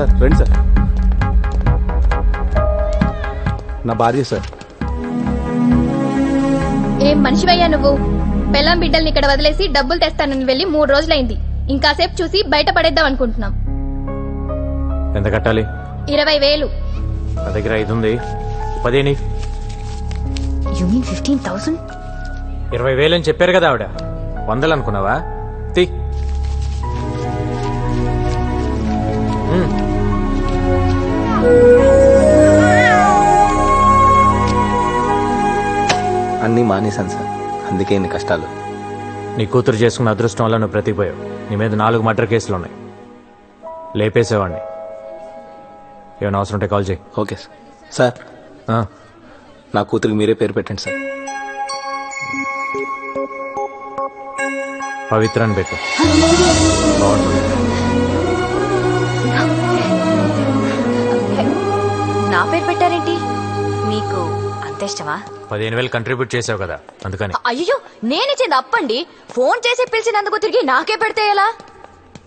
Sir రండి sir. నా భార్య సార్. ఏం మనిషివయ్యా నువ్వు? పెళ్ళాం బిడ్డల్ని ఇక్కడ వదిలేసి డబ్బులు తెస్తానని వెళ్ళి 3 రోజులైంది. ఇంకాసేపు చూసి బయట పడేద్దాం అనుకుంటున్నాం. ఎంత కట్టాలి? 20,000. నా దగ్గర 5 ఉంది. 10 You mean 15,000? 20,000 అని చెప్పారు కదా ఆవిడ. 100 అనుకున్నావా? తీ. అన్నీ మానేశాను సార్, అందుకే ఇన్ని కష్టాలు. నీ కూతురు చేసుకున్న అదృష్టం వల్ల నువ్వు బ్రతికిపోయావు. నీ మీద 4 మర్డర్ కేసులు ఉన్నాయి. లేపేసేవాడిని. ఏమైనా అవసరం ఉంటే కాల్ చేయి. Okay sir. సార్ నా కూతురికి మీరే పేరు పెట్టండి సార్. పవిత్ర అని పెట్టు. బాగుంటుంది. నా పేరు పెట్టారేంటి? మీకు అంత ఇష్టమా? 15,000 కంట్రిబ్యూట్ చేసావు కదా అందుకని. అయ్యో నేనిచ్చింది అప్పండి. ఫోన్ చేసి పిలిచినందుకు తిరిగి నాకే పెడితే ఎలా?